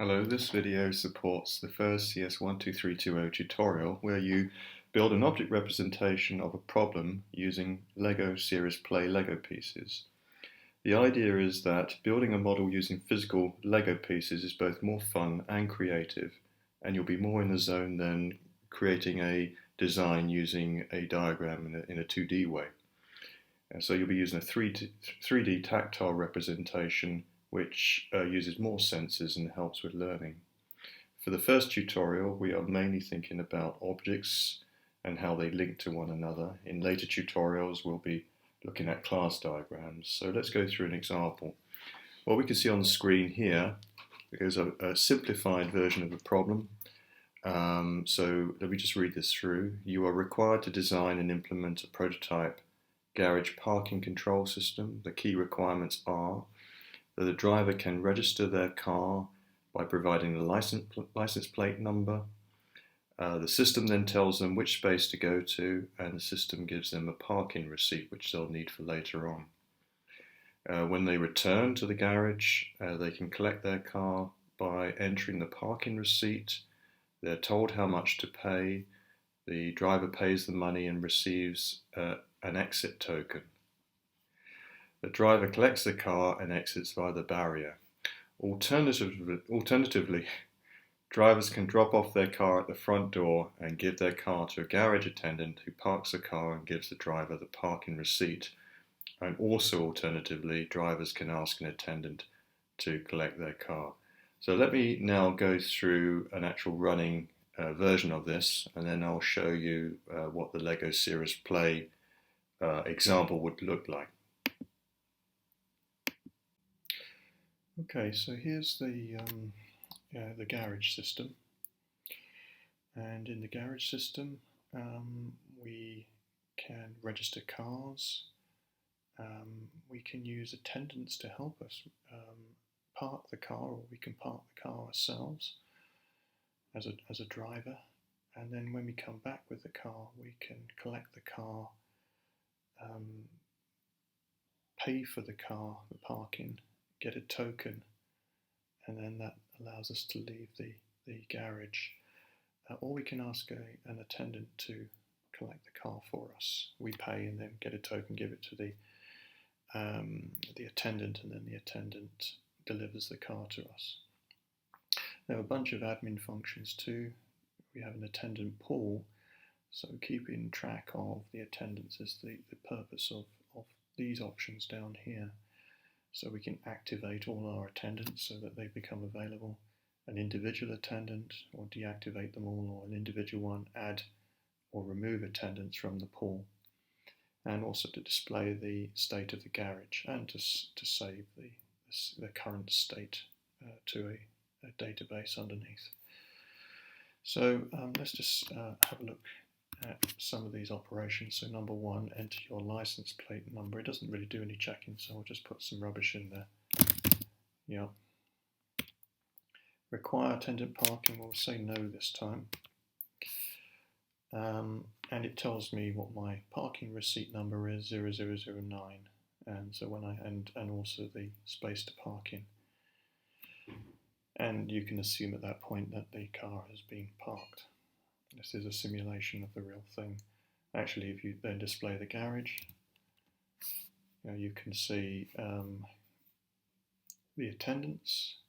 Hello, this video supports the first CS12320 tutorial where you build an object representation of a problem using Lego Series Play Lego pieces. The idea is that building a model using physical Lego pieces is both more fun and creative, and you'll be more in the zone than creating a design using a diagram in a 2D way. And so you'll be using a 3D tactile representation which uses more senses and helps with learning. For the first tutorial, we are mainly thinking about objects and how they link to one another. In later tutorials, we'll be looking at class diagrams. So let's go through an example. What we can see on the screen here is a simplified version of the problem. So let me just read this through. You are required to design and implement a prototype garage parking control system. The key requirements are that the driver can register their car by providing the license plate number. The system then tells them which space to go to, and the system gives them a parking receipt which they'll need for later on. When they return to the garage, they can collect their car by entering the parking receipt. They're told how much to pay. The driver pays the money and receives an exit token. The driver collects the car and exits via the barrier. Alternatively, drivers can drop off their car at the front door and give their car to a garage attendant who parks the car and gives the driver the parking receipt. And also alternatively, drivers can ask an attendant to collect their car. So let me now go through an actual running version of this, and then I'll show you what the Lego Series Play example would look like. Okay, so here's the garage system, and in the garage system we can register cars. We can use attendants to help us park the car, or we can park the car ourselves as a driver, and then when we come back with the car we can collect the car, pay for the car, the parking, get a token, and then that allows us to leave the garage. Or we can ask an attendant to collect the car for us. We pay and then get a token, give it to the attendant, and then the attendant delivers the car to us. There are a bunch of admin functions too. We have an attendant pool, so keeping track of the attendants is the purpose of these options down here. So we can activate all our attendants so that they become available, an individual attendant, or deactivate them all, or an individual one, add or remove attendants from the pool, and also to display the state of the garage and to save the current state to a database underneath. So let's just have a look at some of these operations. So number one, enter your license plate number. It doesn't really do any checking, so I'll just put some rubbish in there. Yeah. Require attendant parking, we'll say no this time. And it tells me what my parking receipt number is, 0009, and so when and also the space to park in. And you can assume at that point that the car has been parked. This is a simulation of the real thing. Actually, if you then display the garage, you can see the attendants,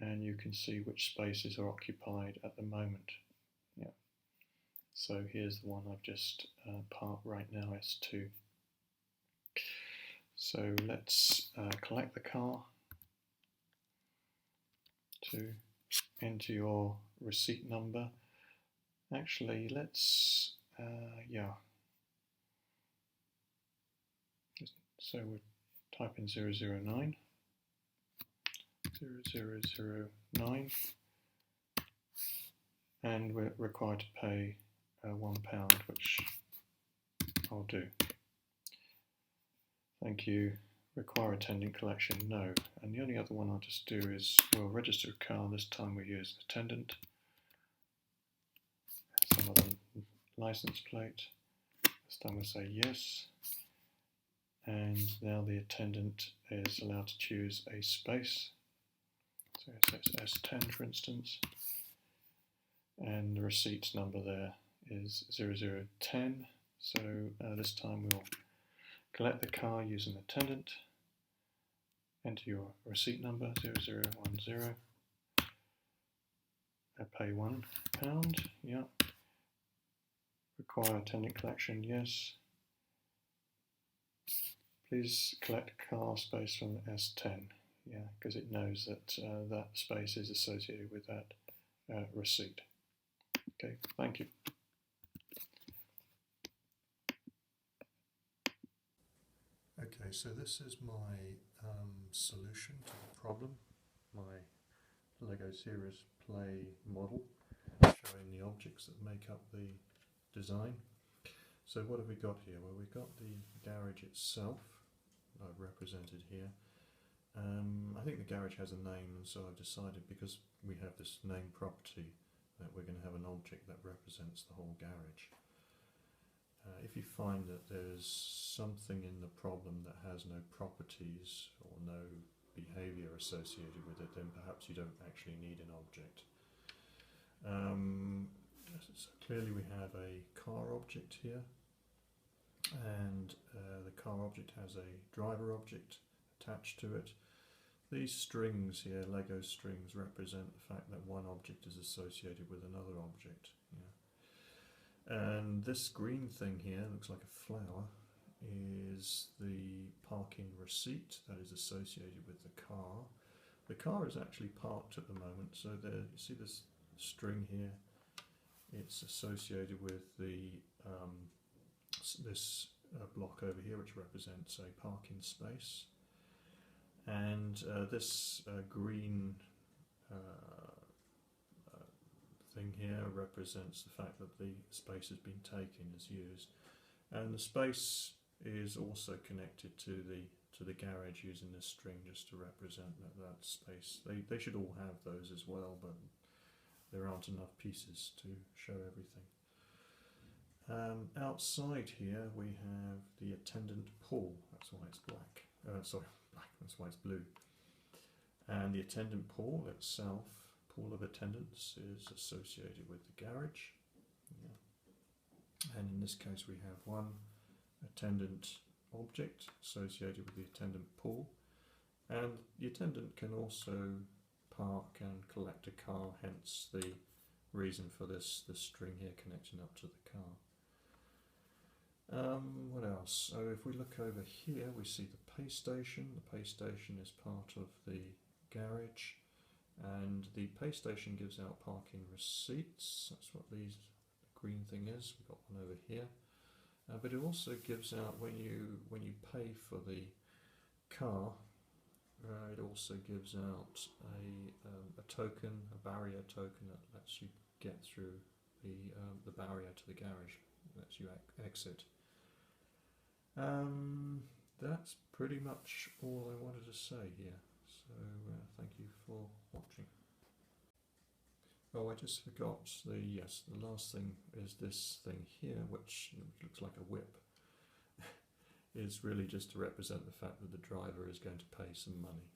and you can see which spaces are occupied at the moment. Yeah. So here's the one I've just parked right now, S2. So let's collect the car. To enter your receipt number. Actually, let's, so we'll type in 009, 0009, and we're required to pay £1, which I'll do. Thank you. Require attendant collection, no. And the only other one I'll just do is we'll register a car. This time we use attendant. Some other license plate. This time we'll say yes. And now the attendant is allowed to choose a space. So it's S10 for instance, and the receipts number there is 0010. So this time we'll collect the car using the attendant, enter your receipt number 0010, pay £1, yeah, require attendant collection, yes. Please collect car space from S10, yeah, because it knows that that space is associated with that receipt. Okay, thank you. Okay, so this is my solution to the problem, my LEGO Series Play model, showing the objects that make up the design. So what have we got here? Well, we've got the garage itself, I've represented here. I think the garage has a name, and so I've decided, because we have this name property, that we're going to have an object that represents the whole garage. If you find that there's something in the problem that has no properties or no behavior associated with it, then perhaps you don't actually need an object. So clearly we have a car object here, and the car object has a driver object attached to it. These strings here, Lego strings, represent the fact that one object is associated with another object. Yeah. And this green thing here, looks like a flower, is the parking receipt that is associated with the car. The car is actually parked at the moment, so there, you see this string here, it's associated with the this block over here, which represents a parking space. And this green thing here represents the fact that the space has been taken, is used, and the space is also connected to the garage using this string just to represent that space. They should all have those as well, but there aren't enough pieces to show everything. Outside here we have the attendant pool, that's why it's black. Sorry, black, that's why it's blue. And the attendant pool itself, pool of attendants, is associated with the garage. Yeah. And in this case we have one attendant object associated with the attendant pool, and the attendant can also park and collect a car, hence the reason for this string here connecting up to the car. What else? So if we look over here we see the pay station. The pay station is part of the garage, and the pay station gives out parking receipts. That's what the green thing is. We've got one over here. But it also gives out, when you pay for the car, it also gives out a token, a barrier token that lets you get through the barrier to the garage, lets you exit. That's pretty much all I wanted to say here. So thank you for watching. Oh, I just forgot the last thing is this thing here, which looks like a whip. Is really just to represent the fact that the driver is going to pay some money.